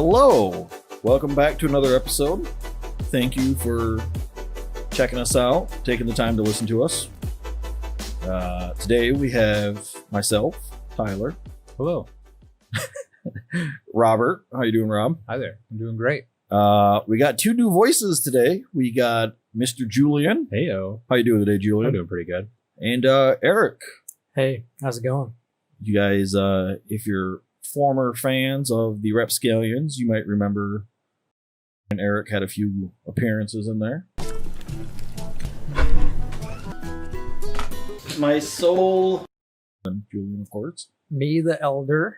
Hello, welcome back to another episode. Thank you for checking us out, taking the time to listen to us. Today we have myself, Tyler. Hello. Robert. How you doing, Rob? Hi there. I'm doing great. We got two new voices today. We got Mr. Julian. Heyo. How you doing today, Julian? I'm doing pretty good. And Eric. Hey, how's it going? You guys, if you're former fans of the Rapscallions, you might remember when Eric had a few appearances in there. My soul. And Julian, of course. Me, the elder.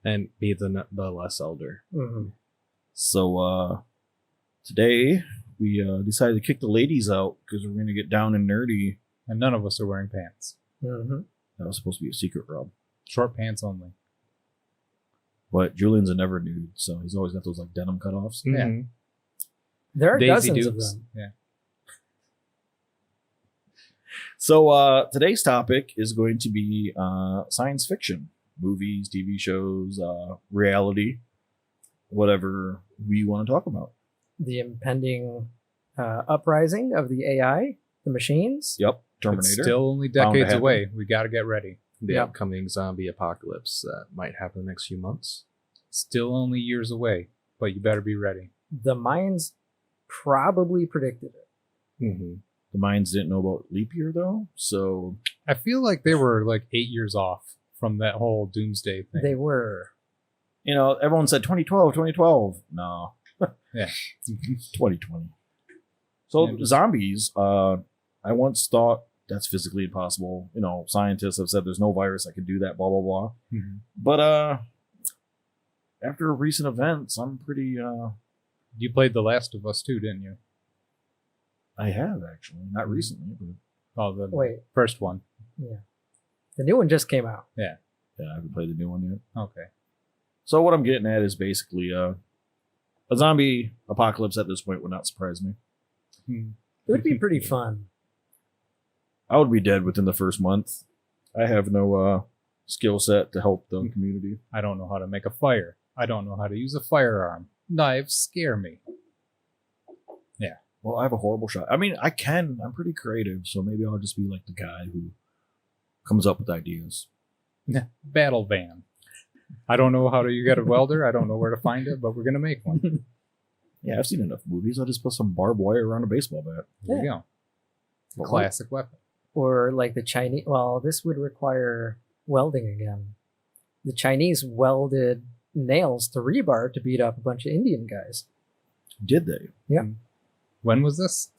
And be the less elder. Mm-hmm. So today we decided to kick the ladies out because we're going to get down and nerdy. And none of us are wearing pants. Mm-hmm. That was supposed to be a secret, Rob. Short pants only. But Julian's a never nude, so he's always got those like denim cutoffs. Yeah. Mm-hmm. There are Daisy dozens of Dukes. them. Yeah. So today's topic is going to be science fiction. Movies, TV shows, reality, whatever we want to talk about. The impending uprising of the AI, the machines. Yep, Terminator. It's still only Bound to decades happen. away. We got to get ready. The Yep. upcoming zombie apocalypse that might happen in the next few months. Still only years away, but you better be ready. The Mayans probably predicted it. Mm-hmm. The Mayans didn't know about leap year though, so I feel like they were like 8 years off from that whole doomsday thing. They were. you know everyone said 2012. No, Yeah. 2020. So Yeah, just- zombies. I once thought that's physically impossible. You know, scientists have said there's no virus that can do that. Blah blah blah. Mhm. But after recent events, I'm pretty. You played The Last of Us too, didn't you? I have actually, not recently, but Oh, the Wait, first one. the new one just came out. yeah, I haven't played the new one yet. Okay. So what I'm getting at is basically a zombie apocalypse at this point would not surprise me. Hmm. It would be pretty fun. I would be dead within the first month. I have no skill set to help the community. I don't know how to make a fire. I don't know how to use a firearm. Knives scare me. Well, I have a horrible shot. I mean, I can. I'm pretty creative, so maybe I'll just be like the guy who comes up with ideas. Battle van. I don't know how to you get a welder. I don't know where to find it, but we're gonna make one. Yeah, I've seen enough movies. I'll just put some barbed wire around a baseball bat. There you go. But Classic weapon. Or like the Chinese. Well, this would require welding again. The Chinese welded nails to rebar to beat up a bunch of Indian guys. Did they? When was this?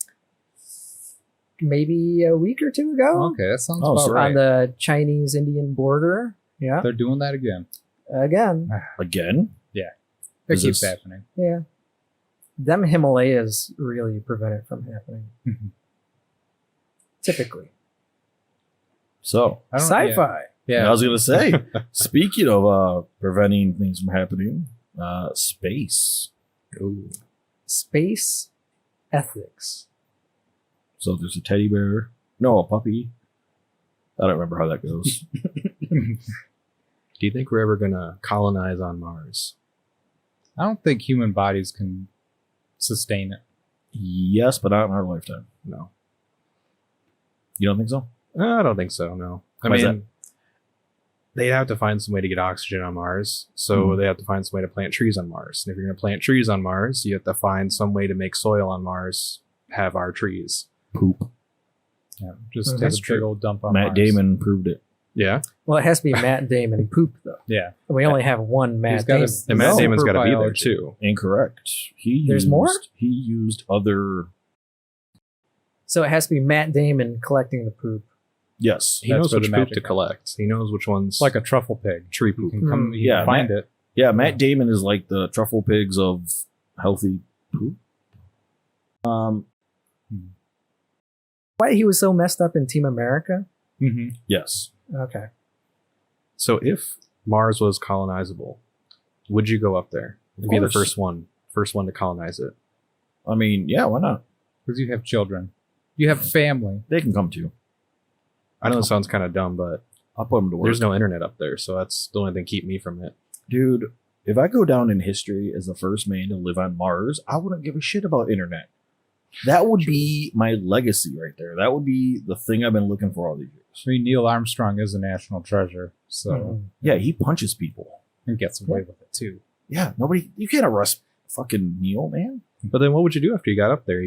Maybe a week or two ago. Okay, that sounds Oh, about so right. On the Chinese-Indian border. Yeah. They're doing that again. Again. Again? It Is keeps this- happening. Yeah. Them Himalayas really prevent it from happening. Typically. So, I don't- Sci-fi. Yeah. I was going to say, speaking of preventing things from happening, space. Ooh. Space ethics. So there's a teddy bear. No, a puppy. I don't remember how that goes. Do you think we're ever gonna colonize on Mars? I don't think human bodies can sustain it. Yes, but not in our lifetime. No. You don't think so? I don't think so, no. I Why is mean, they have to find some way to get oxygen on Mars, so they have to find some way to plant trees on Mars. And if you're going to plant trees on Mars, you have to find some way to make soil on Mars have our trees. Poop. Yeah, just take That's a big old dump on Matt Mars. Damon proved it. Yeah? Well, it has to be Matt Damon poop, though. Yeah. And we only have one Matt He's got Damon. his- And Matt No. Damon's got to be there, Biology. too. Incorrect. There's more? He used other. So it has to be Matt Damon collecting the poop. Yes. He That's knows where which the poop magic to collect. He knows which one's It's like a truffle pig. tree You poop. can come, you Yeah, can find it. Yeah, Matt Damon is like the truffle pigs of healthy poop. Why he was so messed up in Team America? Mm-hmm. Yes. Okay. So if Mars was colonizable, would you go up there? Of Be the course. first one to colonize it. I mean, yeah, why not? Because you have children. You have family. They can come too. I know it sounds kind of dumb, but I'll put them to work. there's no internet up there, so that's the only thing keeping me from it. Dude, if I go down in history as the first man to live on Mars, I wouldn't give a shit about internet. That would be my legacy right there. That would be the thing I've been looking for all these years. I mean, Neil Armstrong is a national treasure, so Mhm. Yeah, he punches people. and gets away with it too. Yeah, you can't arrest fucking Neil, man. But then what would you do after you got up there?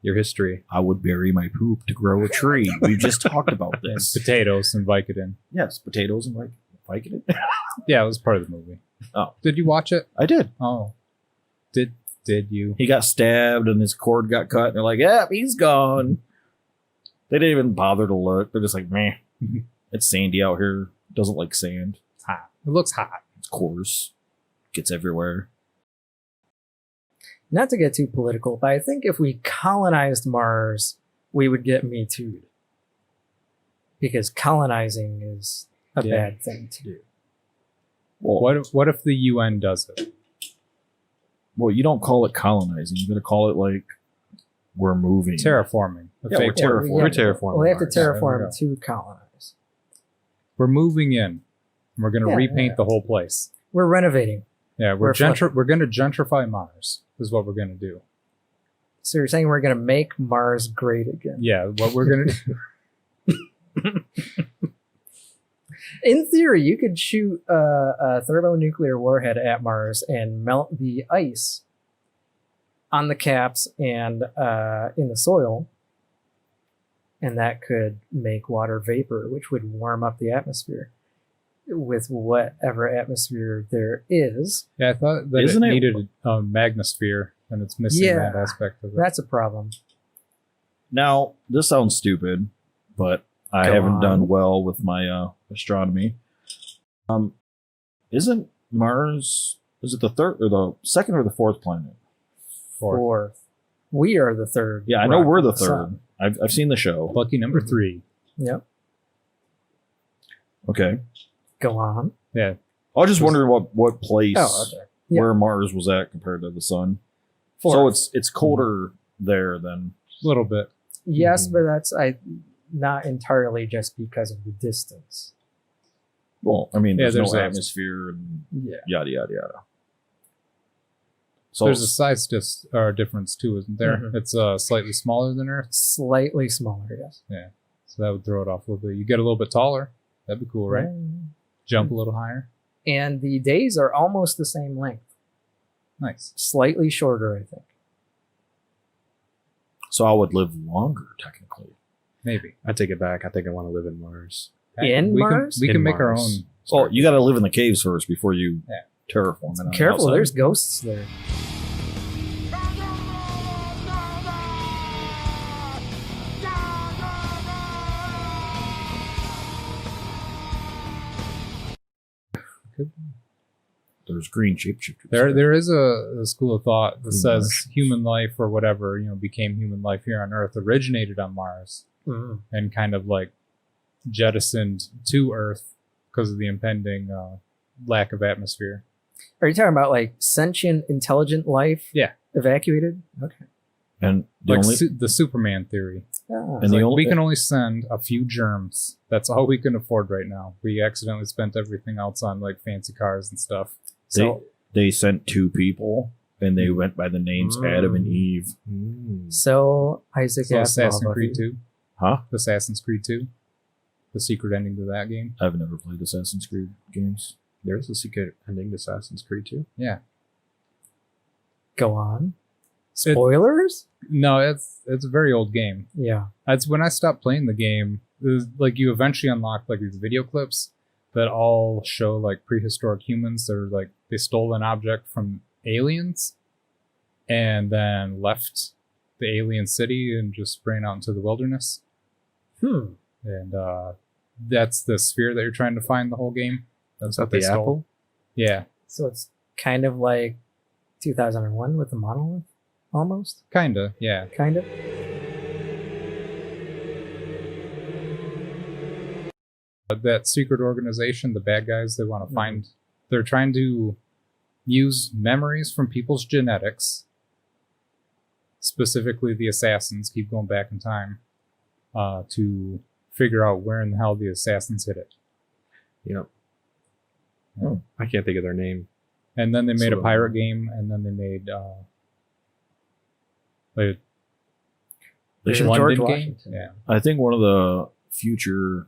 Your history. I would bury my poop to grow a tree. We just talked about And this. potatoes and Vicodin. Yes, potatoes and like Vicodin. Yeah, it was part of the movie. Oh. Did you watch it? I did. Oh. Did you? He got stabbed and his cord got cut, and they're like, "Yeah, he's gone." They didn't even bother to look. They're just like, "Meh, it's sandy out here. Doesn't like sand. It's hot. It looks hot. It's coarse. Gets everywhere." Not to get too political, but I think if we colonized Mars, we would get Me Too'd. Because colonizing is a Yeah. bad thing to do. Well, What if the UN does it? well, you don't call it colonizing. You got to call it like we're moving. Terraforming. Yeah, we're terraforming. Yeah, We're terraforming Well, they have to Mars. terraform to colonize. We're moving in. We're going to Yeah, repaint yeah. the whole place. We're renovating. Yeah, We're we're going to gentrify Mars is what we're going to do. So you're saying we're going to make Mars great again? Yeah, what we're going to do. In theory, you could shoot a thermonuclear warhead at Mars and melt the ice on the caps and in the soil, and that could make water vapor, which would warm up the atmosphere with whatever atmosphere there is. Yeah, I thought that Isn't it it- needed a magnosphere, and it's missing Yeah. that aspect of it. That's a problem. Now, this sounds stupid, but I Go haven't on. done well with my astronomy. Isn't Mars? Is it the third or the second or the fourth planet? Fourth. We are the third. Yeah, I know rock we're on the sun. third. I've seen the show. Lucky number 3. Yep. Okay, Go on. Yeah, I was just wondering what place Oh, okay. Yeah. where Mars was at compared to the sun. Fourth. So it's colder there than. a little bit. Yes, Mm-hmm. but that's not entirely just because of the distance. Well, I mean, Yeah, there's there's no that. atmosphere and Yeah. yada yada yada. So There's a size difference too, isn't there? Mhm. It's slightly smaller than Earth, Slightly smaller, yes. so that would throw it off a little bit. You get a little bit taller. That'd be cool, right? Jump a little higher. And the days are almost the same length. Nice. Slightly shorter, I think. so I would live longer technically. Maybe. I take it back. I think I want to live in Mars. In we Mars? We can In make our Mars. own. Oh, you got to live in the caves first before you Yeah. terraform it. on the Careful, outside. there's ghosts there. There's green shapeshifters. There is a school of thought that Green says Martians. human life or whatever, became human life here on Earth originated on Mars Mm. and kind of like jettisoned to Earth because of the impending lack of atmosphere. Are you talking about like sentient, intelligent life? Yeah. Evacuated? Okay. And the Like only the Superman theory. Ah. And It's the like, only- we can only send a few germs. That's all we can afford right now. We accidentally spent everything else on like fancy cars and stuff. So, they sent 2 people and they went by the names Adam and Eve. so Isaac So asked Assassin's all of Creed you. 2. Huh? Assassin's Creed 2. The secret ending to that game. I've never played Assassin's Creed games. There's a secret ending to Assassin's Creed too. Yeah. Go on. Spoilers? No, it's a very old game. Yeah. That's when I stopped playing the game. It was, like you eventually unlock like these video clips that all show like prehistoric humans that are like they stole an object from aliens and then left the alien city and just ran out into the wilderness. Hmm. And that's the sphere that you're trying to find the whole game. That's what The they stole. apple? Yeah, So it's kind of like 2001 with the monolith, almost, kinda. Yeah. kind of. That secret organization, the bad guys, they want to find. They're trying to use memories from people's genetics. Specifically, the assassins keep going back in time to figure out where in the hell the assassins hid it. Yep. Oh. I can't think of their name. And then they made Sort a of. pirate game, and then they made a They should. George London game. Washington. Yeah. I think one of the future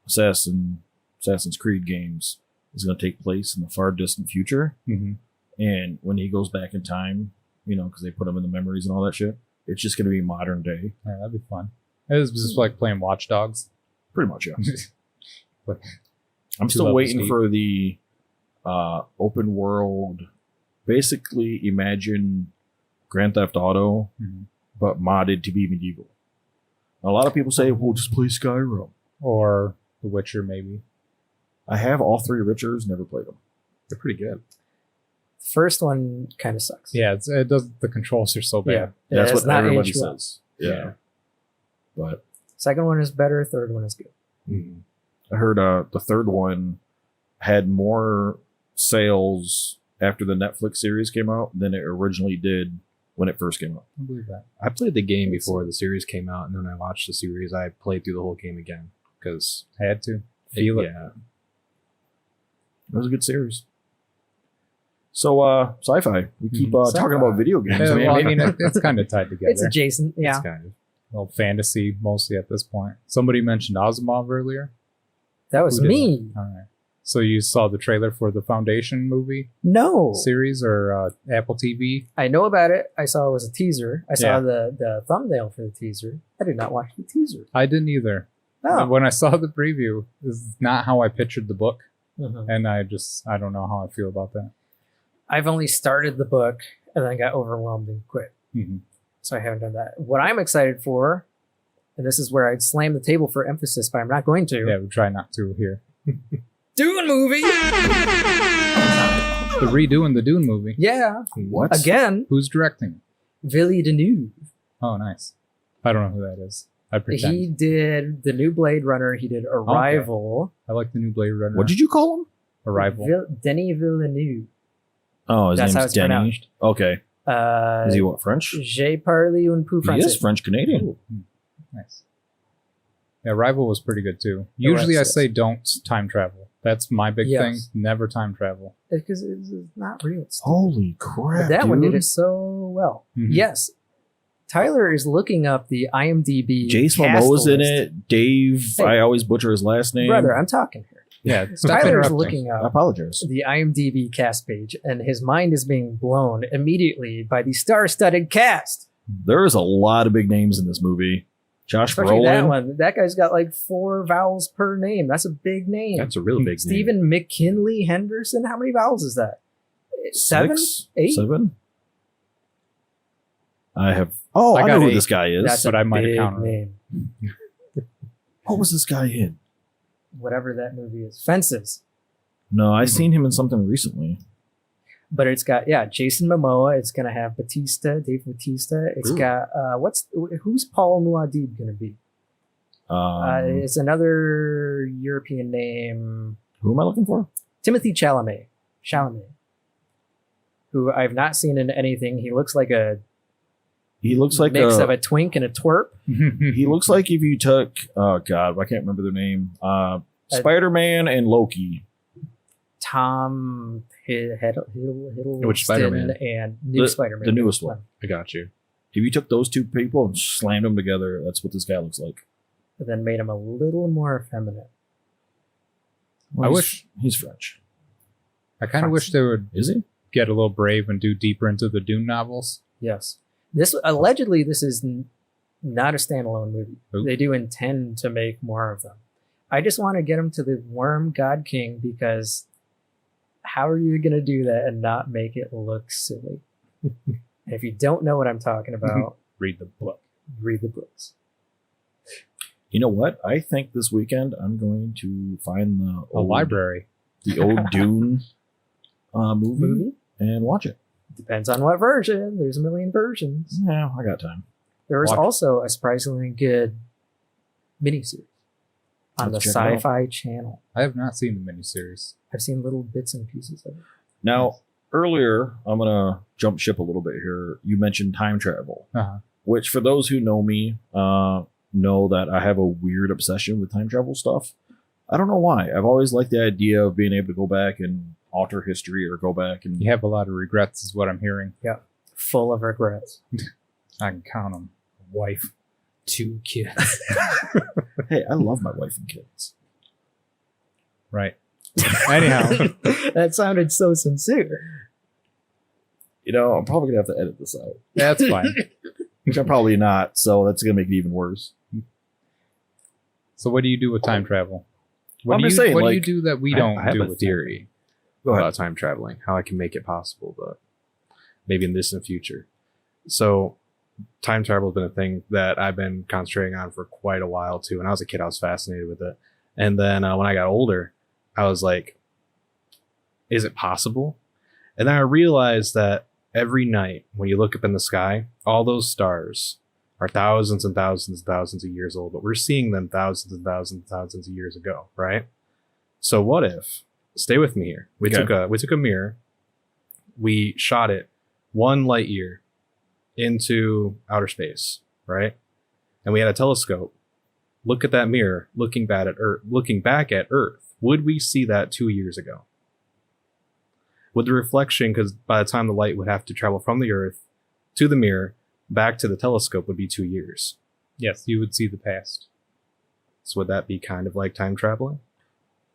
Assassin's Creed games is going to take place in the far distant future. Mm-hmm. And when he goes back in time, because they put him in the memories and all that shit, it's just going to be modern day. Yeah, that'd be fun. It was just like playing Watch Dogs. Pretty much, yeah. Like, I'm two still levels waiting deep. for the open world. Basically, imagine Grand Theft Auto, Mhm. but modded to be medieval. A lot of people say, "Well, just play Skyrim." Or The Witcher, maybe. I have all three Richers, never played them. They're pretty good. First one kind of sucks. Yeah, it does. The controls are so bad. That's it's what not everybody aged well. says. Yeah. But Second one is better. Third one is good. Mhm. I heard the third one had more sales after the Netflix series came out than it originally did when it first came out. I believe that. I played the game before the series came out, and then I watched the series. I played through the whole game again because I had to feel it. Yeah, It was a good series. So, sci-fi. We keep Mhm. talking Sci-fi. about video games. Yeah, man. well, I mean, it's kind of tied together. It's adjacent. it's Yeah. kind of. Well, fantasy mostly at this point. Somebody mentioned Asimov earlier. That was Who did me. All right. So you saw the trailer for the Foundation movie No. series or Apple TV? I know about it. I saw it was a teaser. I saw Yeah. the thumbnail for the teaser. I did not watch the teaser. I didn't either. No. When I saw the preview, this is not how I pictured the book, Mhm. and I don't know how I feel about that. I've only started the book and then got overwhelmed and quit. Mhm. So I haven't done that. What I'm excited for, and this is where I'd slam the table for emphasis, but I'm not going to. Yeah, we try not to here. Dune movie. The redoing the Dune movie. Yeah. What? Again, Who's directing? Villy Deneuve. Oh, nice. I don't know who that is. I pretend. He did the new Blade Runner. He did Arrival. I like the new Blade Runner. What did you call him? Arrival. Denis Villeneuve. Oh, his That's how name's it's Denny. pronounced. Okay. Is he what, French? J'ai parlé un peu He français. is French-Canadian. Nice. Yeah, Arrival was pretty good too. The Usually I rest, say don't time travel. That's my big Yes. thing. Never time travel. Because it's not real. It's Holy crap, But that one did dude. it so well. Mhm. Yes. Tyler is looking up the IMDb. Jace cast Momoa's in list. it. Dave, Hey. I always butcher his last name. Brother, I'm talking here. Yeah, stop Tyler's interrupting. looking I up apologize. the IMDb cast page, and his mind is being blown immediately by the star-studded cast. There is a lot of big names in this movie. Josh Especially that Brolin. one. That guy's got like 4 vowels per name. That's a big name. That's a really big name. Stephen McKinley Henderson. How many vowels is that? 7? 6? 8? 7? I have. Oh, I I, got know who 8. this guy is. That's but a I might have big counted it. name. What was this guy in? Whatever that movie is. Fences. No, I seen him in something recently. But it's got Jason Momoa. It's gonna have Dave Bautista. It's Ooh. got who's Paul Muad'Dib gonna be? It's another European name. Who am I looking for? Timothy Chalamet, who I've not seen in anything. He looks like a He looks like mix of a twink and a twerp. He looks like if you took. Oh God, I can't remember their name. Spider-Man and Loki. Tom Hiddleston Which Spider-Man? and new Spider-Man, the newest one. I got you. If you took those two people and slammed them together, that's what this guy looks like. but then made him a little more effeminate. Well, I he's- wish- he's French. I kind of wish they would Is he? get a little brave and do deeper into the Dune novels. Yes, this allegedly this is not a standalone movie. Ooh. They do intend to make more of them. I just want to get them to the Worm God King because how are you going to do that and not make it look silly? And if you don't know what I'm talking about, Read the book. read the books. You know what? I think this weekend I'm going to find the A library. the old Dune movie Movie and watch it. depends on what version. There's a million versions. Yeah, I got time. There was Watch. also a surprisingly good miniseries on Let's the check it out. Sci-Fi channel. I have not seen the miniseries. I've seen little bits and pieces of it. Now, earlier, I'm gonna jump ship a little bit here. You mentioned time travel, Uh-huh. which for those who know me, know that I have a weird obsession with time travel stuff. I don't know why. I've always liked the idea of being able to go back and alter history or go back and You have a lot of regrets, is what I'm hearing. Full of regrets. I can count them. Wife, 2 kids. hey, I love my wife and kids. Right. Anyhow, That sounded so sincere. You know, I'm probably gonna have to edit this out, that's fine. which I'm probably not. So that's gonna make it even worse. So what do you do with time travel? What I'm do you just saying, what do you like, do that we don't I have do a with theory Go ahead. about time traveling, how I can make it possible, but maybe in the distant future. So time travel has been a thing that I've been concentrating on for quite a while too. When I was a kid, I was fascinated with it. And then when I got older, I was like, is it possible? And then I realized that every night when you look up in the sky, all those stars are thousands and thousands and thousands of years old, but we're seeing them thousands and thousands and thousands of years ago, right? So what if, stay with me here. We took a mirror, we shot it 1 light year into outer space, right? And we had a telescope. Look at that mirror, looking back at Earth. Would we see that 2 years ago? Would the reflection, because by the time the light would have to travel from the Earth to the mirror back to the telescope, would be 2 years. Yes, you would see the past. So would that be kind of like time traveling?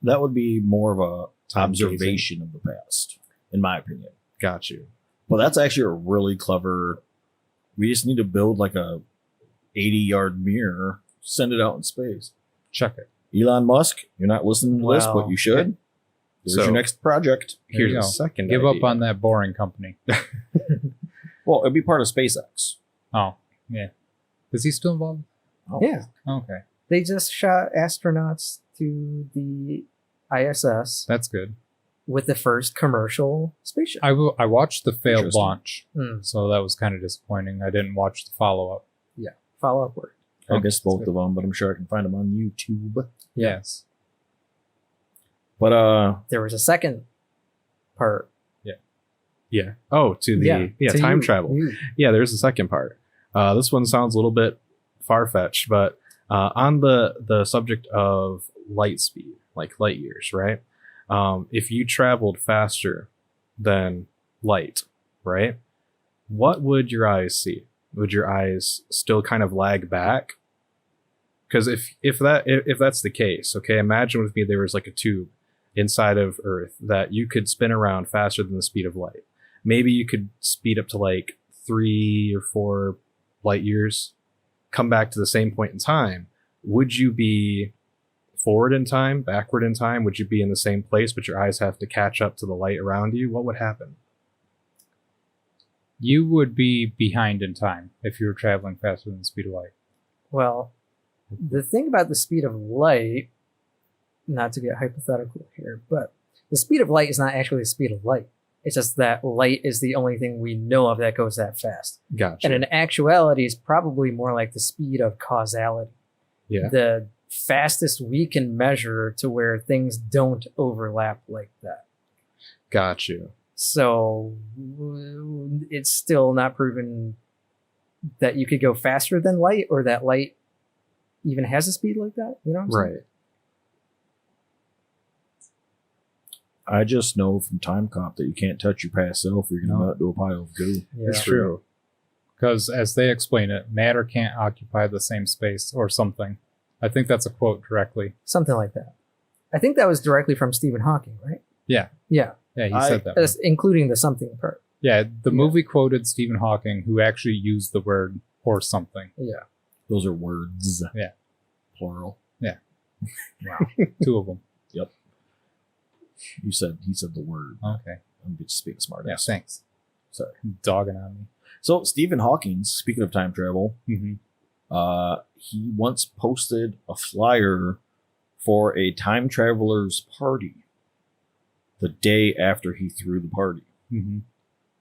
That would be more of a Time observation of the past, in my opinion. Got you. Well, that's actually a really clever. We just need to build like a 80-yard mirror, send it out in space. Check it. Elon Musk, you're not listening to this, but you should. There's So- your next project. There you Here's a go. second Give up idea. on that boring company. Well, it'd be part of SpaceX. Oh, yeah. Is he still involved? Yeah. Okay, They just shot astronauts to the ISS that's good. with the first commercial spaceship. I watched the failed Interesting. launch, Mm, so that was kind of disappointing. I didn't watch the follow-up. follow up work. I Okay, guess both that's of them, but I'm sure I can find them on YouTube. Yes. But There was a second part. Yeah. Oh, to the to time you- travel. you. Yeah, there's a second part. This one sounds a little bit far-fetched, but on the subject of light speed, like light years, right? If you traveled faster than light, right? What would your eyes see? Would your eyes still kind of lag back? Because if that's the case, okay, imagine with me there was like a tube inside of Earth that you could spin around faster than the speed of light. Maybe you could speed up to like 3 or 4 light years, come back to the same point in time. Would you be forward in time, backward in time? Would you be in the same place, but your eyes have to catch up to the light around you? What would happen? You would be behind in time if you were traveling faster than the speed of light. Well, the thing about the speed of light, not to get hypothetical here, but the speed of light is not actually the speed of light. It's just that light is the only thing we know of that goes that fast. Gotcha. And in actuality, it's probably more like the speed of causality. Yeah. The fastest we can measure to where things don't overlap like that. Got you. So it's still not proven that you could go faster than light or that light even has a speed like that. You know what I'm saying? Right. I just know from Time Cop that you can't touch your past self or you're going to No. melt into a pile of goo. Yeah. It's true. Because as they explain it, matter can't occupy the same space or something. I think that's a quote directly. Something like that. I think that was directly from Stephen Hawking, right? Yeah. Yeah. Yeah, he I- said that. That's including the something part. Yeah, the movie quoted Stephen Hawking, who actually used the word or something. Yeah. Those are words. Yeah. Plural. Wow. 2 of them. He said the word. Okay. I'm just being smart. Yeah, thanks. Sorry. Dogging on me. So Stephen Hawking, speaking of time travel, Mm-hmm. he once posted a flyer for a time traveler's party the day after he threw the party. Mm-hmm.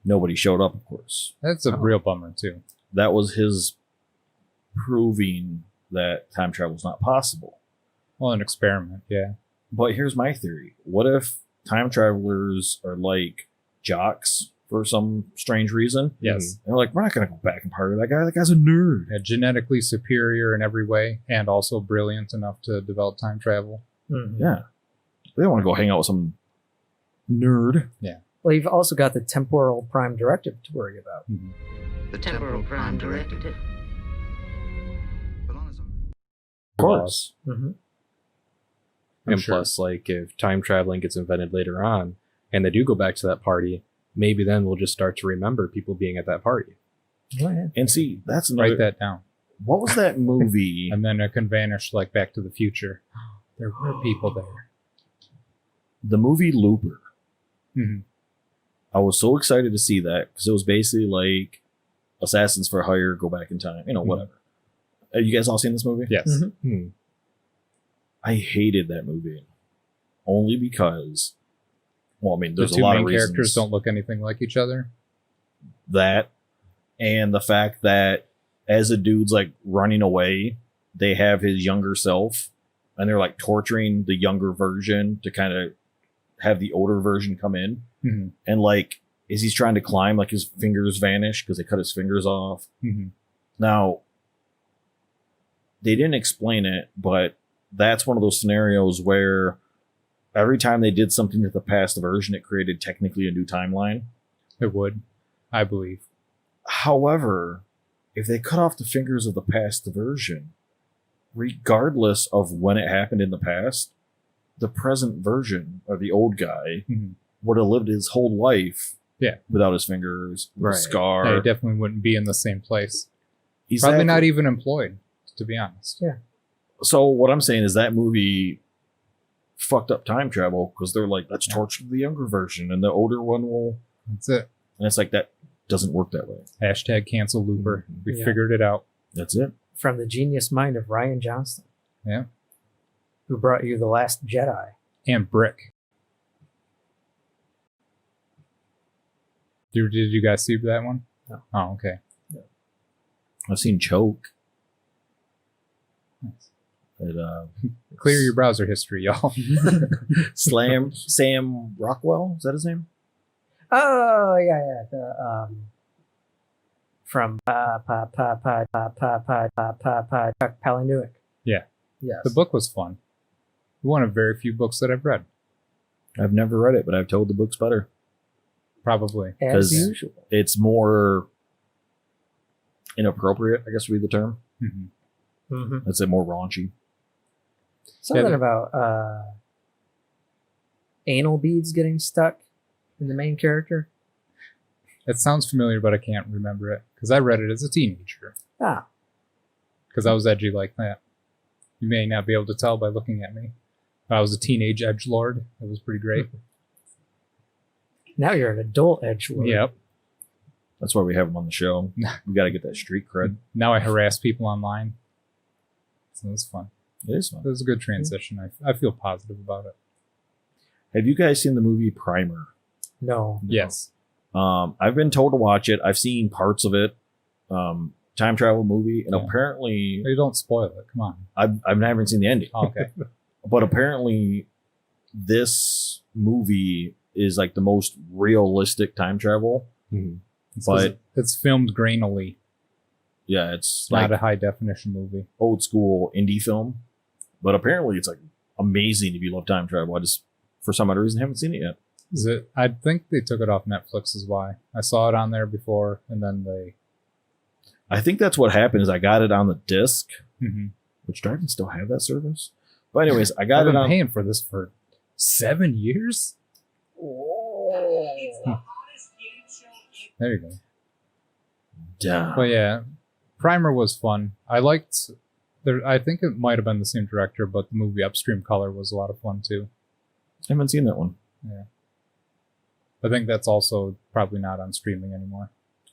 Nobody showed up, of course. That's a Oh. real bummer, too. That was his proving that time travel is not possible. Well, an experiment, yeah. But here's my theory. What if time travelers are like jocks for some strange reason? Yes. They're like, we're not going to go back and party with that guy. That guy's a nerd. Yeah, genetically superior in every way and also brilliant enough to develop time travel. Mhm. Yeah. They don't want to go hang out with some Nerd. Well, you've also got the temporal prime directive to worry about. The temporal prime directive. Of course. Mm-hmm. I'm And sure. plus, like, if time traveling gets invented later on and they do go back to that party, maybe then we'll just start to remember people being at that party. Oh, yeah. And see, that's another. Write that down. What was that movie? And then it can vanish like Back to the Future. There were people there. The movie Looper. hmm I was so excited to see that because it was basically like Assassins for Hire, go back in time, whatever. Have you guys all seen this movie? Yes. Mhm. I hated that movie only because, well, I mean, The there's a two lot main of reasons. characters don't look anything like each other. That, and the fact that as a dude's like running away, they have his younger self, and they're like torturing the younger version to kind of have the older version come in. hmm And like, as he's trying to climb, like his fingers vanish because they cut his fingers off. hmm Now, they didn't explain it, but that's one of those scenarios where every time they did something to the past version, it created technically a new timeline. It would, I believe. However, if they cut off the fingers of the past version, regardless of when it happened in the past, the present version of the old guy Mhm. would have lived his whole life Yeah. without his fingers, with Right. a scar. Yeah, he definitely wouldn't be in the same place. He's Probably that- not even employed, to be honest. So what I'm saying is that movie fucked up time travel because they're like, let's Yeah. torture the younger version and the older one will, That's it. and it's like that doesn't work that way. Hashtag cancel Looper. Mhm. We Yeah. figured it out. That's it. From the genius mind of Ryan Johnston. Yeah. Who brought you The Last Jedi. And Brick. Did you guys see that one? No. Oh, okay. I've seen Choke. Nice. It, Clear your browser history, y'all. Sam Rockwell, is that his name? Oh, yeah. From Chuck Palahniuk. Yeah. Yes. The book was fun. One of very few books that I've read. I've never read it, but I've told the book's better. Probably. As 'cause- usual. It's more inappropriate, I guess would be the term. hmm Mm-hmm. I'd say more raunchy. Something Yeah, about anal beads getting stuck in the main character. It sounds familiar, but I can't remember it because I read it as a teenager. Ah, Because I was edgy like that. You may not be able to tell by looking at me. But I was a teenage edgelord. It was pretty great. now you're an adult edgelord. Yep. That's why we have him on the show. We got to get that street cred. Now I harass people online. So it was fun. It is It fun. was a good transition. I feel positive about it. Have you guys seen the movie Primer? No. Yes. I've been told to watch it. I've seen parts of it. Time travel movie, and Yeah. apparently, You don't spoil it. Come on. I've never seen the ending. Oh, okay. But apparently, this movie is like the most realistic time travel. Mhm. It's 'cause But it's filmed grainily. yeah, it's It's not like a high definition movie. old school indie film. But apparently, it's like amazing if you love time travel. I just, for some other reason, haven't seen it yet. Is it? I think they took it off Netflix. Is why I saw it on there before, and then they. I think that's what happened. Is I got it on the disc, Mhm. which do I even still have that service? But anyways, I I've got it been on. paying for this for 7 years. There you go. Damn. But yeah, Primer was fun. I liked. I think it might have been the same director, but the movie Upstream Color was a lot of fun too. I haven't seen that one. I think that's also probably not on streaming anymore.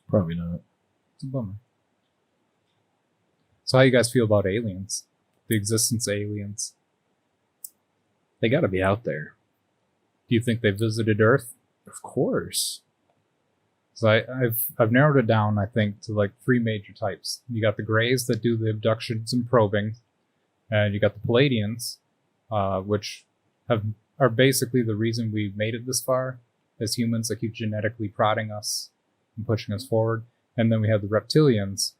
Probably not. It's a bummer. So how you guys feel about aliens? The existence of aliens? They got to be out there. Do you think they visited Earth? Of course. So I've narrowed it down, I think, to like 3 major types. You got the Greys that do the abductions and probing, and you got the Palladians, which are basically the reason we've made it this far as humans. They keep genetically prodding us and pushing us forward. And then we have the Reptilians,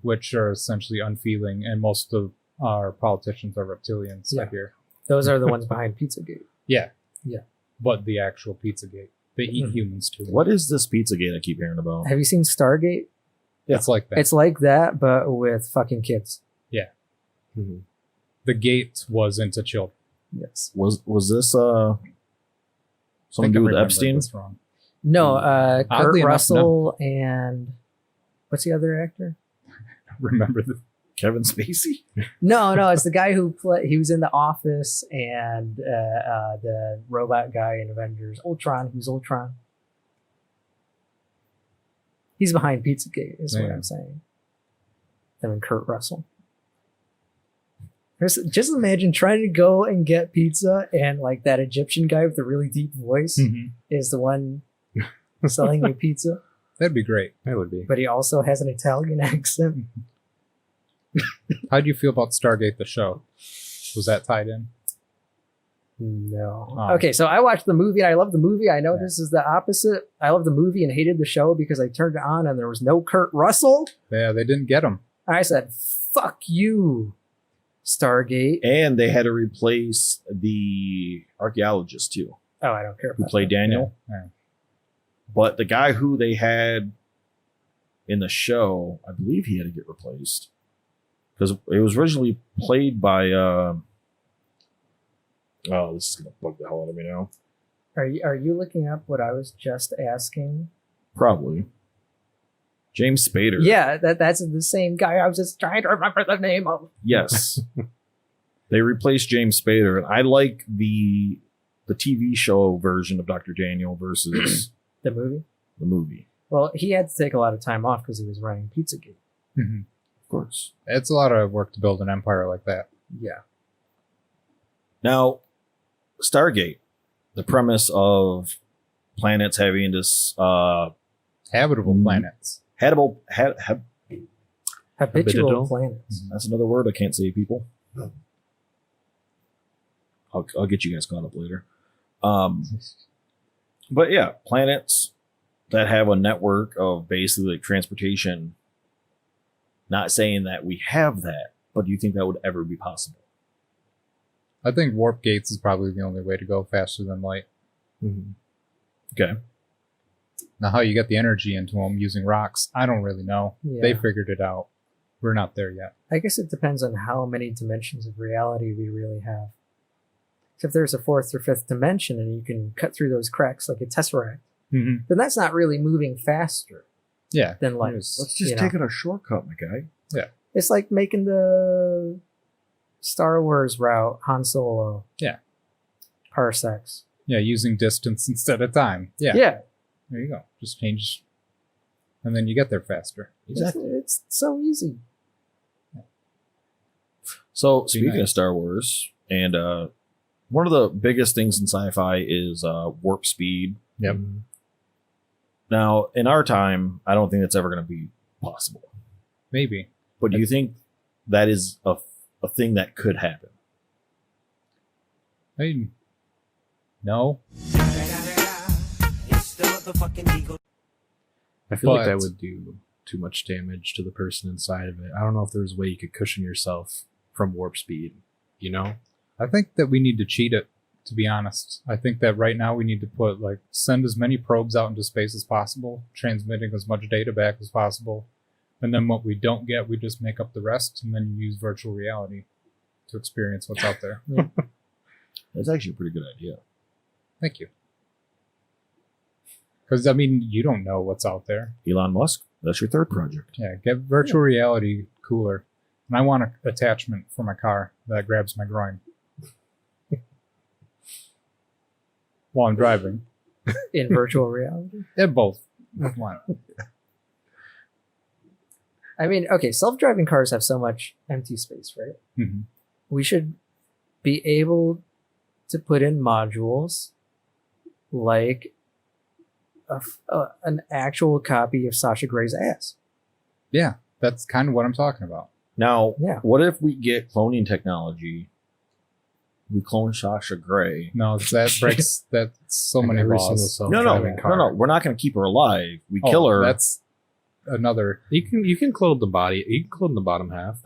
which are essentially unfeeling, and most of our politicians are reptilians. I Yeah. hear. Those are the ones behind Pizzagate. Yeah. Yeah. but the actual Pizzagate. They eat humans too. What is this Pizzagate I keep hearing about? Have you seen Stargate? It's like that. It's like that, but with fucking kids. Mhm. The gate was into children. Yes. Was this I something think to do I'm with remembering Epstein? this wrong. No, Kurt Oddly enough, Russell and what's the other actor? Remember the Kevin Spacey? No, it's the guy who he was in The Office and the robot guy in Avengers. Ultron. Who's Ultron? He's behind Pizzagate, is what Yeah. I'm saying. Him and Kurt Russell. Just imagine trying to go and get pizza, and like that Egyptian guy with the really deep voice is the one selling you pizza, That'd be great. That would be. but he also has an Italian accent. How do you feel about Stargate the show? Was that tied in? No. Oh. Okay, so I watched the movie and I love the movie. I know Yeah. this is the opposite. I love the movie and hated the show because I turned it on and there was no Kurt Russell. Yeah, they didn't get him. And I said, fuck you, Stargate. And they had to replace the archaeologist too, Oh, I don't care who about played that. Daniel. Yeah. But the guy who they had in the show, I believe he had to get replaced because it was originally played by. Oh, this is gonna bug the hell out of me now. Are you looking up what I was just asking? Probably James Spader. Yeah, that's the same guy I was just trying to remember the name of. Yes. They replaced James Spader, and I like the TV show version of Dr. Daniel versus The movie? the movie. Well, he had to take a lot of time off because he was running Pizzagate. Mhm. Of course. It's a lot of work to build an empire like that. Yeah. Now, Stargate, the premise of planets having this Habitable Mhm. planets. habitable Habitual planets. that's another word I can't say, people. I'll get you guys caught up later. But yeah, planets that have a network of basically like transportation. Not saying that we have that, but do you think that would ever be possible? I think warp gates is probably the only way to go faster than light. Mhm. Okay. Now, how you get the energy into them using rocks, I don't really know. Yeah. They figured it out. We're not there yet. I guess it depends on how many dimensions of reality we really have. So if there's a fourth or fifth dimension and you can cut through those cracks like a tesseract, Mm-hmm. then that's not really moving faster Yeah. than light. Let's you just know? take it a shortcut, my guy. It's like making the Star Wars route Han Solo. Yeah. Parsecs. Yeah, using distance instead of time. Yeah. Yeah. There you go. Just change. And then you get there faster. Exactly. It's so easy. So Be speaking of nice. Star Wars, and one of the biggest things in sci-fi is warp speed. Yep. Now, in our time, I don't think that's ever going to be possible. Maybe. But do you think that is a thing that could happen? I mean, no. I feel like that But- would do too much damage to the person inside of it. I don't know if there's a way you could cushion yourself from warp speed, you know? I think that we need to cheat it, to be honest. I think that right now we need to put, like, send as many probes out into space as possible, transmitting as much data back as possible. And then what we don't get, we just make up the rest and then use virtual reality to experience what's out there. That's actually a pretty good idea. Thank you. Because, I mean, you don't know what's out there. Elon Musk, that's your third project. Yeah, get virtual reality cooler. And I want an attachment for my car that grabs my groin while I'm driving. In virtual reality. Yeah, both. Why not? I mean, okay, self-driving cars have so much empty space, right? Mhm. We should be able to put in modules like an actual copy of Sasha Grey's ass. Yeah, that's kind of what I'm talking about. Now, Yeah. what if we get cloning technology? We clone Sasha Grey. No, that breaks that's so many Every laws. single No, self-driving car. no. We're not going to keep her alive. We Oh, kill her. That's another. You can clone the body. You can clone the bottom half.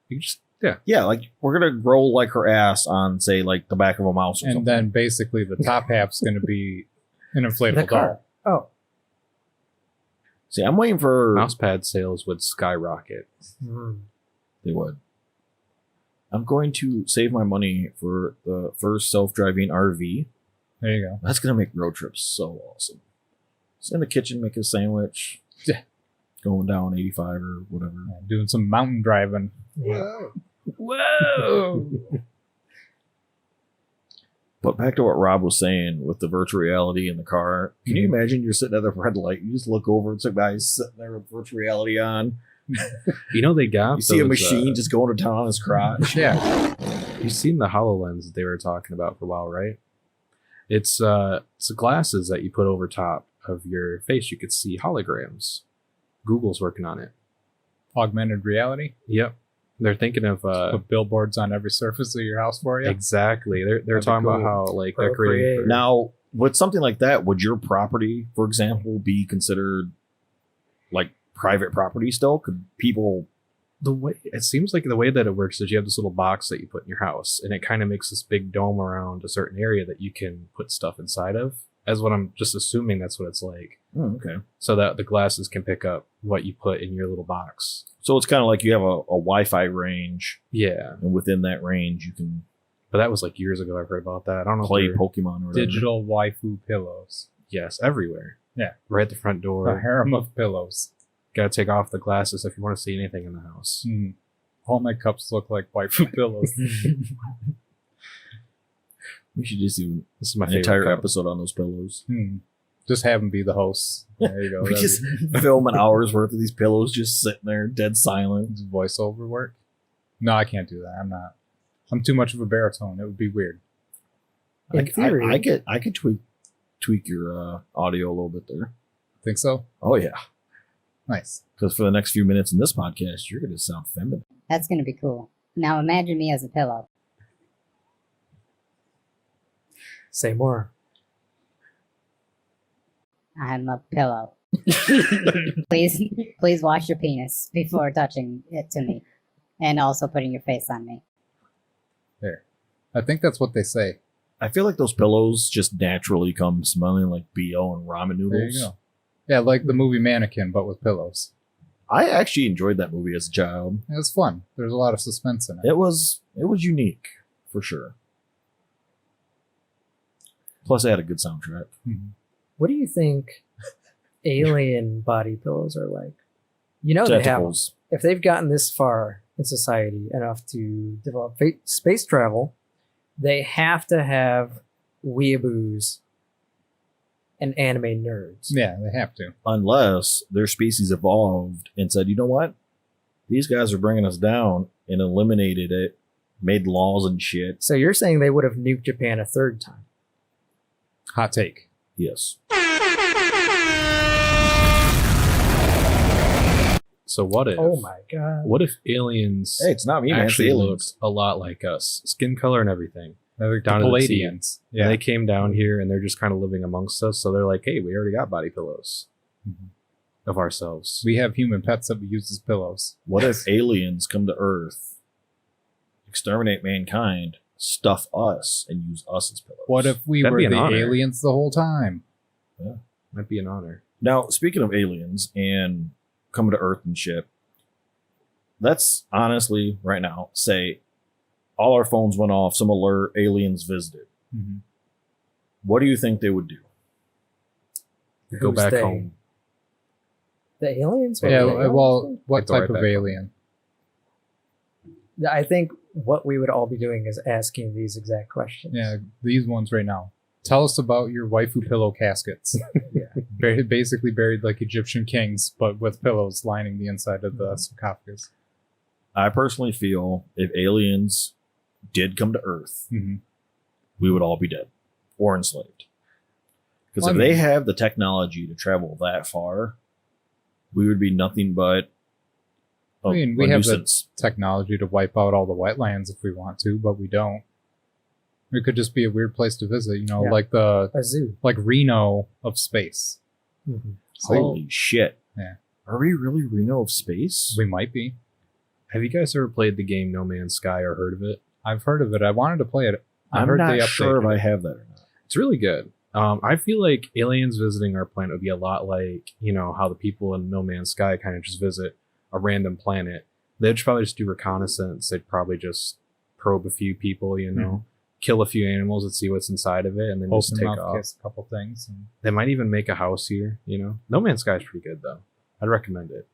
You can just Yeah, like we're gonna grow like her ass on, say, like the back of a mouse or And something. then basically the top half's going to be an The inflatable car. doll. Oh. See, I'm waiting for Mousepad sales would skyrocket. They would. I'm going to save my money for the first self-driving RV. There you go. That's gonna make road trips so awesome. Just in the kitchen, make a sandwich. Yeah. Going down 85 or whatever. Doing some mountain driving. Whoa! But back to what Rob was saying with the virtual reality in the car. Can you imagine you're sitting at the red light, you just look over, it's a guy sitting there with virtual reality on. You know they got You see a those, machine just going to town on his crotch. Yeah. You've seen the HoloLens that they were talking about for a while, right? It's glasses that you put over top of your face. You could see holograms. Google's working on it. Augmented reality. Yep. They're thinking of Put billboards on every surface of your house for you. exactly. They're That'd be talking about cool. how like they're creating. Procreate. Now, with something like that, would your property, for example, be considered like private property still? Could people... The way it seems like the way that it works is you have this little box that you put in your house, and it kind of makes this big dome around a certain area that you can put stuff inside of. As what I'm just assuming that's what it's like, Oh, okay. so that the glasses can pick up what you put in your little box. So it's kind of like you have a Wi-Fi range, Yeah, and within that range, you can but that was like years ago. I've heard about that. I don't know. play if they're- Pokemon or whatever. Digital waifu pillows. Yes, everywhere. Yeah. Right at the front A door. harem of pillows. Got to take off the glasses if you want to see anything in the house. All my cups look like waifu pillows. We should just do This is my an favorite entire cup. episode on those pillows. Just have them be the hosts. There you go. We That'd just be- film an hour's worth of these pillows just sitting there, dead silent. Does voiceover work? No, I can't do that. I'm too much of a baritone. It would be weird. In theory. I could tweak your audio a little bit there. Think so? Oh yeah, Nice. because for the next few minutes in this podcast, you're going to sound feminine. That's gonna be cool. Now imagine me as a pillow. Say more. I'm a pillow. Please wash your penis before touching it to me, and also putting your face on me. There. I think that's what they say. I feel like those pillows just naturally come smelling like BO and ramen noodles. There you go. Yeah, like the movie Mannequin, but with pillows. I actually enjoyed that movie as a child. It was fun. There's a lot of suspense in it. It was unique for sure. Plus, it had a good soundtrack. What do you think alien body pillows are like? You know, they have, Tentacles. if they've gotten this far in society enough to develop space travel, they have to have weeaboos and anime nerds. Yeah, they have to. Unless their species evolved and said, you know what? These guys are bringing us down, and eliminated it, made laws and shit. So you're saying they would have nuked Japan a third time? Hot take. Yes. So what if? Oh my god. What if aliens Hey, it's not me, man. It's actually aliens. looked a lot like us, skin color and everything? They're Down to the Palladians. And Yeah. they came down here and they're just kind of living amongst us. So they're like, hey, we already got body pillows of ourselves. We have human pets that we use as pillows. What if aliens come to Earth, exterminate mankind, stuff us, and use us as pillows? What if we That'd were be an the honor. aliens the whole time? Might be an honor. Now, speaking of aliens and coming to Earth and shit, let's honestly, right now, say all our phones went off, some alert, aliens visited. What do you think they would do? Go Who's back they? home. The aliens? Or Yeah, the aliens? well, what Get the type right of back. alien? I think what we would all be doing is asking these exact questions. Yeah, these ones right now. Tell us about your waifu pillow caskets. Basically buried like Egyptian kings, but with pillows lining the inside of the sarcophagus. I personally feel if aliens did come to Earth, we would all be dead or enslaved. Because Well, if I they mean- have the technology to travel that far, we would be nothing but a, I mean, we a have the nuisance. technology to wipe out all the wetlands if we want to, but we don't. It could just be a weird place to visit, you know, Yeah. like A zoo. like Reno of space. Mhm. So Holy shit. Yeah. Are we really Reno of space? we might be. Have you guys ever played the game No Man's Sky or heard of it? I've heard of it. I wanted to play it. I I'm heard not they sure if updated I it. have that or not. It's really good. I feel like aliens visiting our planet would be a lot like, how the people in No Man's Sky kind of just visit a random planet. They'd probably just do reconnaissance. They'd probably just probe a few people, kill a few animals and see what's inside of it, and then just Open take mouth off. kiss a couple things. And They might even make a house here, No Man's Sky is pretty good, though. I'd recommend it.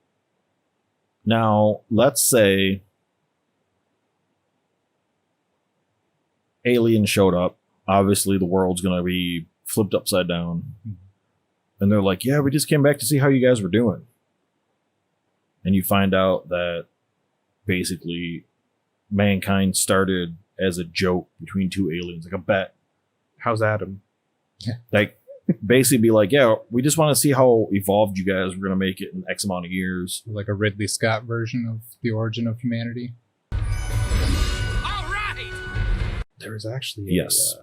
Now, let's say aliens showed up. Obviously, the world's going to be flipped upside down. And they're like, yeah, we just came back to see how you guys were doing. And you find out that basically mankind started as a joke between two aliens, like a bet. How's Adam? Like, basically be like, yeah, we just want to see how evolved you guys were going to make it in X amount of years. like a Ridley Scott version of the origin of humanity. There was actually Yes.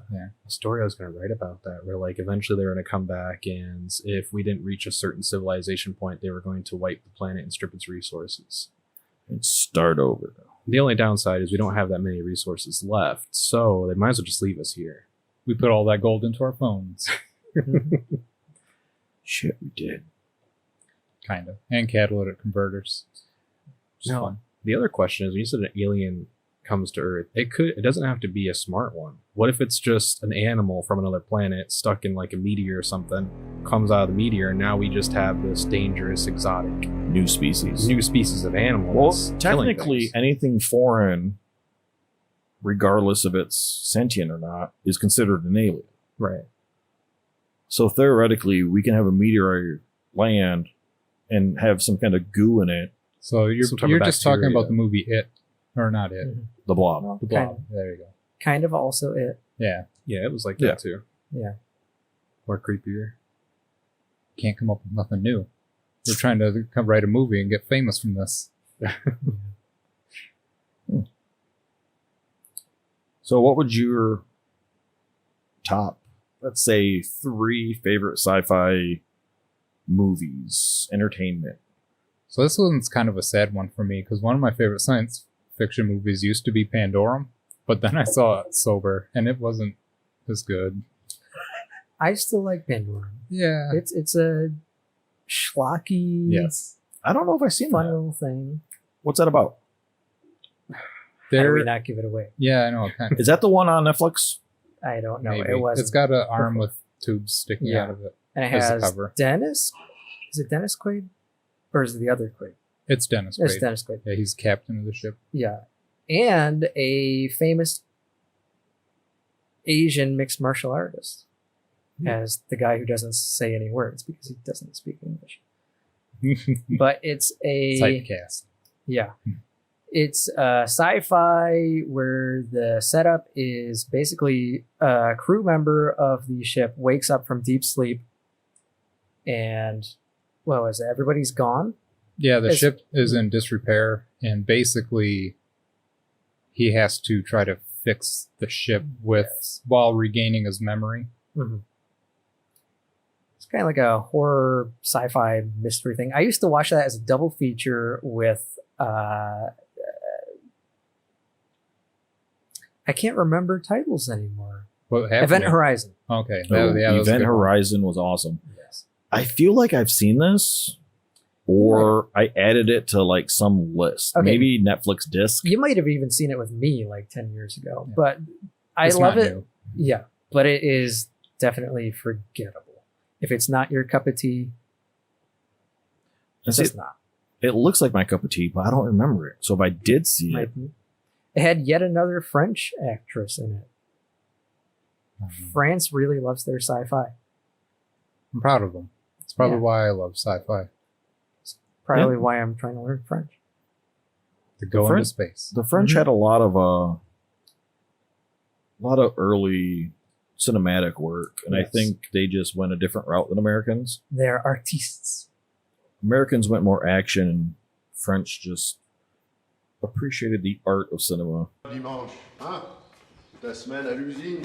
a story I was going to write about that, where like eventually they were going to come back, and if we didn't reach a certain civilization point, they were going to wipe the planet and strip its resources. And start over. The only downside is we don't have that many resources left, so they might as well just leave us here. We put all that gold into our phones, Shit, we did. kind of, and catalytic converters. Just No. fun. The other question is, when you said an alien comes to Earth, it doesn't have to be a smart one. What if it's just an animal from another planet stuck in like a meteor or something, comes out of the meteor, and now we just have this dangerous, exotic New species. new species of animal? Well, that's killing technically, things. anything foreign, regardless of it's sentient or not, is considered an alien. Right. So theoretically, we can have a meteor land and have some kind of goo in it, So you're Some type of just talking bacteria. about the movie It, or not It, Mhm. the blob. Well, the kind Blob. of, There you go. kind of also it. Yeah, Yeah, it was like Yeah. that too. Yeah. More creepier. can't come up with nothing new. We're trying to come write a movie and get famous from this. So what would your top, let's say, 3 favorite sci-fi movies, entertainment? So this one's kind of a sad one for me because one of my favorite science fiction movies used to be Pandora, but then I saw it sober and it wasn't as good. I still like Pandora. Yeah. It's a schlocky, Yes. I don't know if I've seen fun that. little thing. What's that about? How do There. we not give it away? Yeah, I know. Kind of. Is that the one on Netflix? I don't know. Maybe. It was. It's got an arm with tubes sticking Yeah. out of it. and it as the has cover. Dennis. Is it Dennis Quaid, or is it the other Quaid? It's Dennis It's Quaid. Dennis Quaid. Yeah, he's captain of the ship. Yeah, and a famous Asian mixed martial artist as the guy who doesn't say any words because he doesn't speak English. But it's a Typecast. yeah, it's a sci-fi where the setup is basically a crew member of the ship wakes up from deep sleep, and what was it? Everybody's gone. Yeah, the It's- ship is in disrepair, and basically, he has to try to fix the ship while regaining his memory. Mhm. It's kind of like a horror sci-fi mystery thing. I used to watch that as a double feature with I can't remember titles anymore. What happened? Event Horizon. Okay. Oh, that was a Event good one. Horizon was awesome. Yes. I feel like I've seen this, or I added it to like some list. Okay. Maybe Netflix disc. You might have even seen it with me like 10 years ago, Yeah. but I It's love not it. new. Yeah, but it is definitely forgettable. If it's not your cup of tea, And it's see, just not. it looks like my cup of tea, but I don't remember it. So if I did see it, Might be. It had yet another French actress in it. France really loves their sci-fi. I'm proud of them. It's probably Yeah. why I love sci-fi. Probably why I'm trying to learn French. To go into French- space. the French Mhm. had a lot of early cinematic work, and I Yes. think they just went a different route than Americans. They're artistes. Americans went more action, and French just appreciated the art of cinema. Dimanche, hein? Ta semaine à l'usine.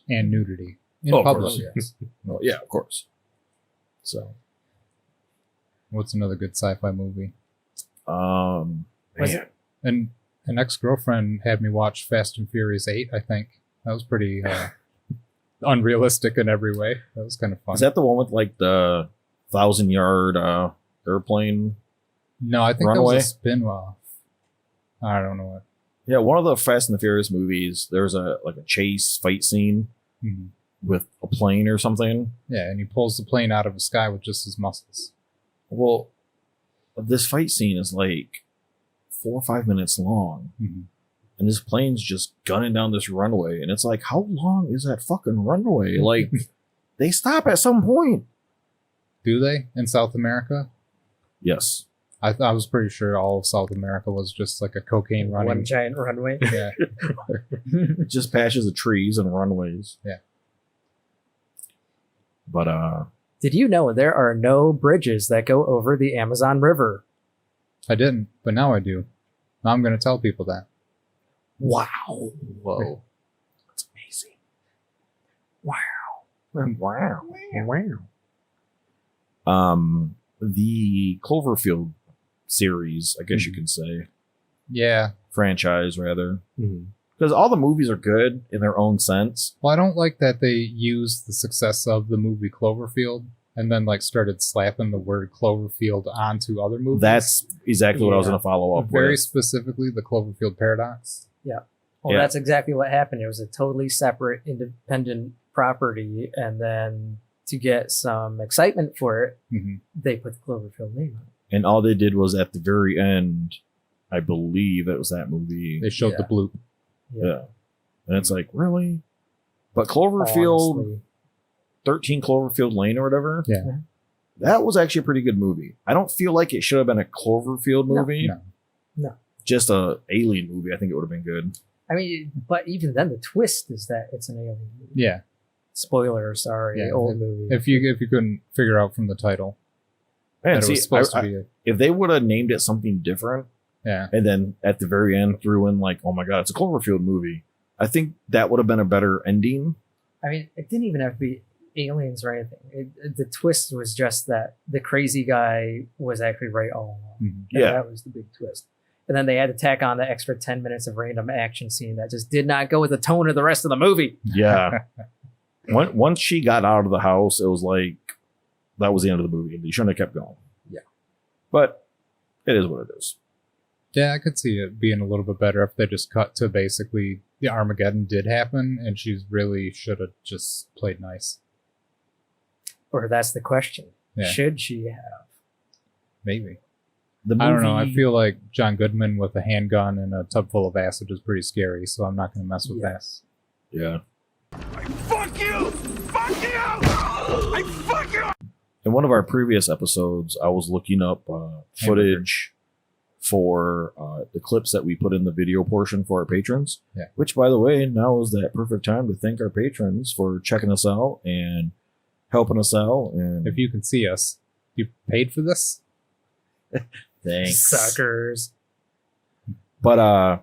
And nudity. In Oh, of public. course, yes. Well, yeah, of course. So, What's another good sci-fi movie? Was Man. it? And an ex-girlfriend had me watch Fast and Furious 8, I think. That was pretty unrealistic in every way. That was kind of fun. Is that the one with like the 1,000-yard airplane? No, I think Runaway? that was a spin-off. I don't know what. Yeah, one of the Fast and the Furious movies, there's a chase fight scene Mhm. with a plane or something. Yeah, and he pulls the plane out of the sky with just his muscles. Well, this fight scene is like 4 or 5 minutes long, Mhm. and this plane's just gunning down this runway, and it's like, how long is that fucking runway? Like, they stop at some point. Do they in South America? Yes. I was pretty sure all of South America was just like a cocaine running. One giant runway. Yeah. Just patches of trees and runways. Yeah. But Did you know there are no bridges that go over the Amazon River? I didn't, but now I do. Now I'm going to tell people that. Wow. whoa. That's amazing. Wow. The Cloverfield series, I guess you could say. Yeah. Franchise, rather. Mhm. Because all the movies are good in their own sense. Well, I don't like that they used the success of the movie Cloverfield and then like started slapping the word Cloverfield onto other movies. That's exactly what I was Yeah. going to follow up very with. specifically the Cloverfield paradox. Well, Yeah. that's exactly what happened. It was a totally separate, independent property, and then to get some excitement for it, hmm they put the Cloverfield name on it. And all they did was at the very end, I believe it was that movie. They showed the Yeah. bloop. Yeah. And it's like, really? But Cloverfield, Honestly. 13 Cloverfield Lane or whatever, Yeah. that was actually a pretty good movie. I don't feel like it should have been a Cloverfield No. movie. No. Just a alien movie. I think it would have been good. I mean, but even then, the twist is that it's an alien movie. Yeah. Spoiler, sorry, Yeah. old movie. If you couldn't figure out from the title And that it see, was supposed to be if they would have named it something different, yeah. and then at the very end threw in like, oh my god, it's a Cloverfield movie, I think that would have been a better ending. I mean, it didn't even have to be aliens or anything. The twist was just that the crazy guy was actually right all along. Mhm. And Yeah. that was the big twist. And then they had to tack on the extra 10 minutes of random action scene that just did not go with the tone of the rest of the movie. Yeah. Once she got out of the house, it was like that was the end of the movie. They shouldn't have kept going. Yeah. But it is what it is. Yeah, I could see it being a little bit better if they just cut to basically the Armageddon did happen and she really should have just played nice. Or that's the question. Yeah. Should she have? Maybe. The movie, I don't know. I feel like John Goodman with a handgun and a tub full of acid is pretty scary, so I'm not going to mess with Yes. Yeah. Fuck you! Fuck you! I fuck you! In one of our previous episodes, I was looking up footage for the clips that we put in the video portion for our patrons. Yeah. Which, by the way, now is that perfect time to thank our patrons for checking us out and helping us out. And If you can see us, you paid for this? thanks. Suckers. But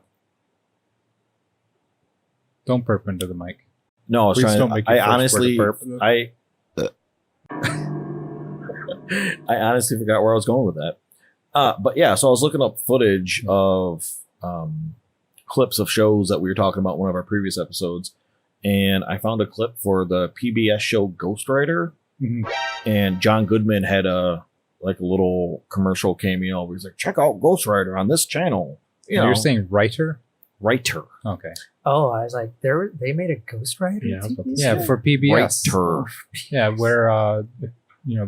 Don't burp into the mic. no, I was Please trying don't to. make your I first honestly, word a burp. I honestly forgot where I was going with that. But yeah, so I was looking up footage of clips of shows that we were talking about in one of our previous episodes, and I found a clip for the PBS show Ghost Rider, Mhm. and John Goodman had a little commercial cameo where he's like, "Check out Ghost Rider on this channel." You know, You're saying writer? writer, Okay. Oh, I was like, they made a Ghost Rider Yeah, I was about to TV say. Yeah, show? for PBS. writer. Yeah, where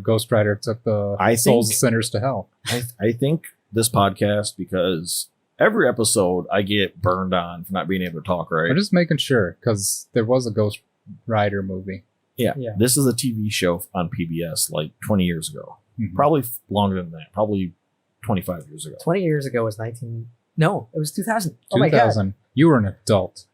Ghost Rider took the I souls think- of sinners to hell. I think this podcast, because every episode I get burned on for not being able to talk right. I'm just making sure because there was a Ghost Rider movie. Yeah. Yeah. This is a TV show on PBS like 20 years ago. Mhm. Probably longer than that. Probably 25 years ago. 20 years ago was 19. No, it was 2000. Oh my God. 2000. You were an adult.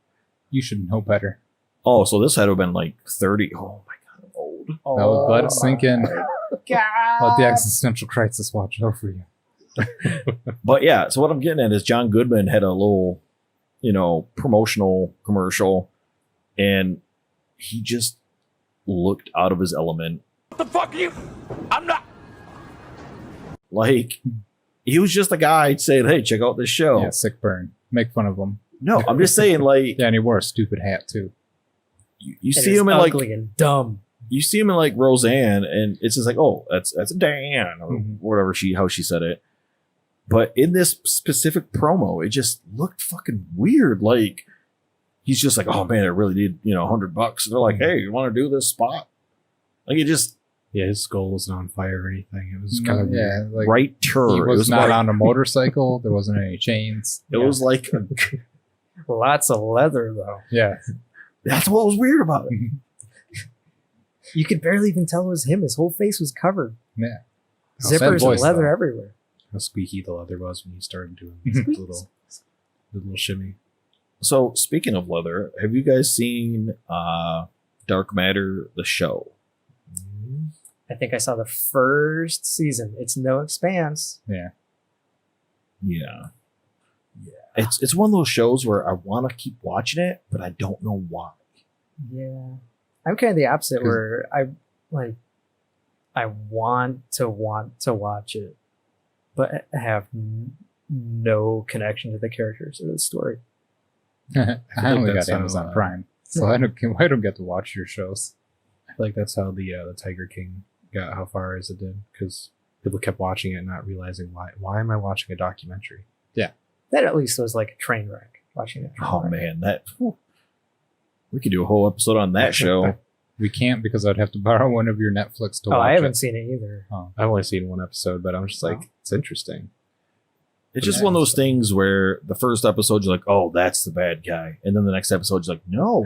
You should know better. Oh, so this had to have been like 30. Oh my God, I'm old. Oh, Let it sink in. God. Let the existential crisis watch over you. But yeah, so what I'm getting at is John Goodman had a little, promotional commercial, and he just looked out of his element. What the fuck are you? I'm not. Like, he was just a guy saying, "Hey, check out this show." Yeah, sick burn. Make fun of him. No, I'm just saying, like, Yeah, and he wore a stupid hat too. you And see it's him in like ugly and dumb. you see him in like Roseanne, and it's just like, oh, that's Dan or Mhm. whatever how she said it. But in this specific promo, it just looked fucking weird. Like he's just like, oh man, I really need $100. They're like, hey, you want to do this spot? Like it just Yeah, his skull wasn't on fire or anything. It was kind of weird. Yeah, like right he turn. was not like, on a motorcycle. There wasn't any chains. It was like Lots of leather though. Yeah. that's what was weird about it. You could barely even tell it was him. His whole face was covered. Yeah. Zippers voice, and leather though. everywhere. How squeaky the leather was when you started doing the little shimmy. So speaking of leather, have you guys seen Dark Matter, the show? I think I saw the first season. It's no expanse. Yeah. Yeah. It's one of those shows where I want to keep watching it, but I don't know why. Yeah. I'm kind of the opposite where I want to watch it, but I have no connection to the characters or the story. I only got that's how, Amazon Prime, so I don't get to watch your shows. I feel like that's how the Tiger King got how far as it did, because people kept watching it and not realizing why am I watching a documentary? That at least was like a train wreck watching it. Oh man, we could do a whole episode on that show. We can't because I'd have to borrow one of your Netflix to watch I haven't it. seen it either. Oh. I've only seen one episode, but I'm just like, it's interesting. It's just one of those things where the first episode you're like, oh, that's the bad guy, and then the next episode you're like, no,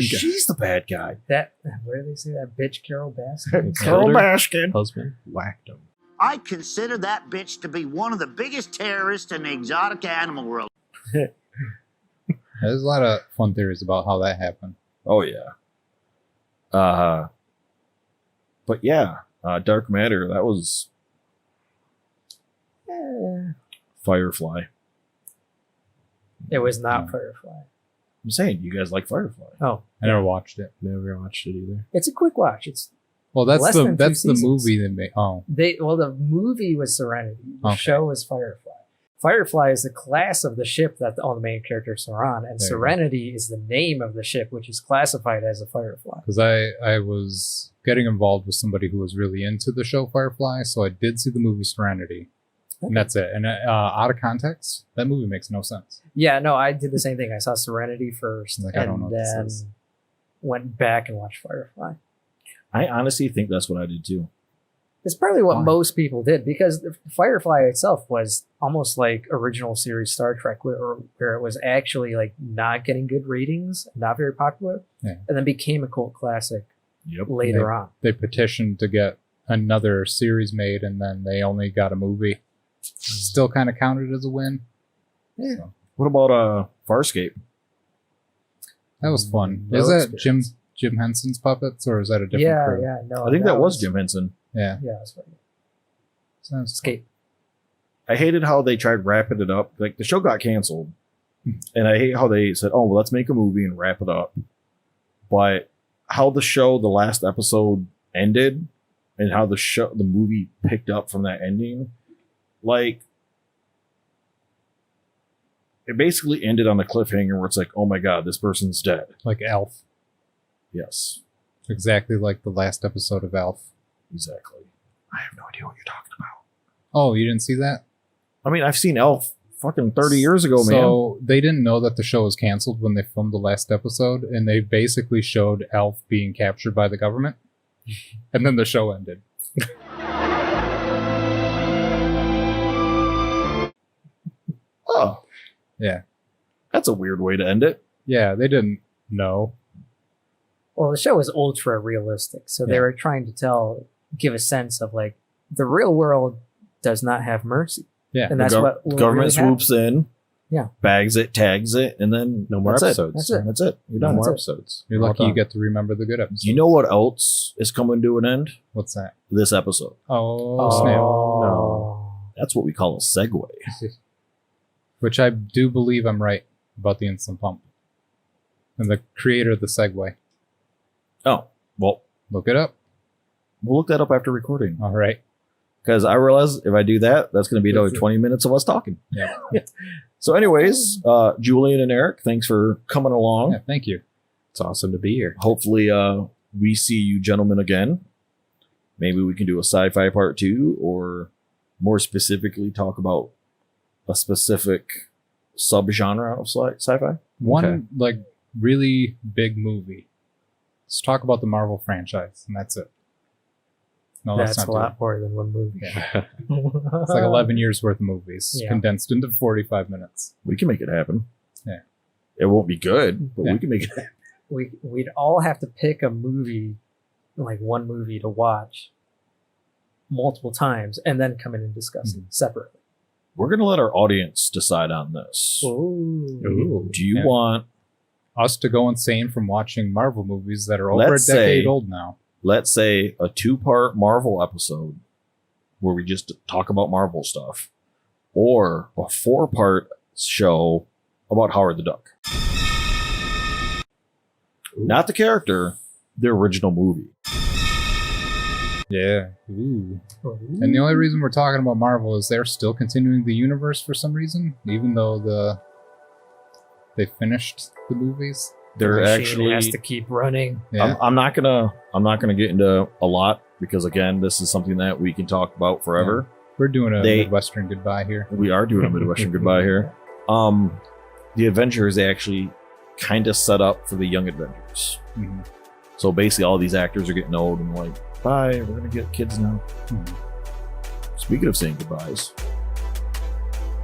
she's the bad guy. That where do they say that bitch Carol Baskin? Carol Baskin. Husband whacked him. I consider that bitch to be one of the biggest terrorists in the exotic animal world. There's a lot of fun theories about how that happened. Oh yeah. But yeah, Dark Matter. That was Firefly. It was not No. Firefly. I'm saying, you guys like Firefly? Oh, I never watched it. Never watched it either. it's a quick watch. It's Well, that's Less the than 2 that's the seasons. movie they made. Oh, the movie was Serenity. The Okay. show was Firefly. Firefly is the class of the ship that all the main characters are on, and There you go. Serenity is the name of the ship, which is classified as a Firefly. because I was getting involved with somebody who was really into the show Firefly, so I did see the movie Serenity, and that's it. And out of context, that movie makes no sense. Yeah, no, I did the same thing. I saw Serenity first, Like, I don't know and what this then is. went back and watched Firefly. I honestly think that's what I did too. It's probably what Why? most people did, because the Firefly itself was almost like original series Star Trek, where it was actually like not getting good ratings, not very popular, Yeah. and then became a cult classic Yep. later on. They petitioned to get another series made, and then they only got a movie. Still kind of counted as a win. Yeah. What about Farscape? That was fun. No Is that experience. Jim Henson's puppets, or is that a different Yeah, crew? yeah, no. I think that was Jim Henson. Yeah. Yeah, that's right. Sounds Escape. I hated how they tried wrapping it up. Like the show got canceled, and I hate how they said, "Oh, well, let's make a movie and wrap it up." But how the show, the last episode ended, and how the movie picked up from that ending, like it basically ended on a cliffhanger where it's like, "Oh my god, this person's dead." like Elf, Yes, exactly like the last episode of Elf. exactly. I have no idea what you're talking about. Oh, you didn't see that? I mean, I've seen Elf fucking 30 years ago, man. So they didn't know that the show was canceled when they filmed the last episode, and they basically showed Elf being captured by the government, and then the show ended. Oh, Yeah, that's a weird way to end it. yeah, they didn't know. Well, the show was ultra realistic, so they Yeah. were trying to give a sense of like the real world does not have mercy, Yeah, and that's what government really swoops in, Yeah. bags it, tags it, and then No more that's it. episodes. That's it. That's it. You're No done. more That's it. episodes. you're Well lucky you done. get to remember the good episodes. You know what else is coming to an end? What's that? This episode. Oh, snap. No. That's what we call a segue. Which I do believe I'm right about the instant pump. And the creator of the Segway. Oh, well, Look it up. we'll look that up after recording. All right. Because I realize if I do that, that's going to be another 20 minutes of us talking. Yeah. So anyways, Julian and Eric, thanks for coming along. Yeah, thank you. It's awesome to be here. Hopefully we see you gentlemen again. Maybe we can do a sci-fi part 2, or more specifically talk about a specific subgenre of sci-fi. One like really big movie. Let's talk about the Marvel franchise, and that's it. No, That's not a lot more than one movie. Yeah. It's like 11 years worth of movies Yeah. condensed into 45 minutes. We can make it happen. Yeah. It won't be good, but Yeah. we can make it happen. We'd all have to pick a movie, like one movie to watch multiple times, and then come in and discuss it separately. We're going to let our audience decide on this. Ooh. Do you Yeah. want, Us to go insane from watching Marvel movies that are over Let's a decade say- old now. let's say, a 2-part Marvel episode where we just talk about Marvel stuff, or a 4-part show about Howard the Duck? Not the character, the original movie. Yeah. Ooh. And the only reason we're talking about Marvel is they're still continuing the universe for some reason, even though they finished the movies. They're Machine actually. has to keep running. Yeah. I'm not gonna get into a lot because again, this is something that we can talk about forever. We're doing a They- Midwestern goodbye here. We are doing a Midwestern goodbye here. The Avengers, they actually kind of set up for the Young Avengers. Mhm. So basically, all these actors are getting old and like, bye. We're gonna get kids now. Mhm. Speaking of saying goodbyes,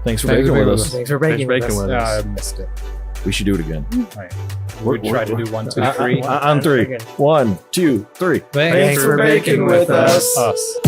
thanks for Thanks baking for with being us. Thanks for breaking with us. with us. I missed it. We should do it again. All right. We try to do 1, 2, 3. On 3. 1, 2, 3. Thanks for baking with us. Us.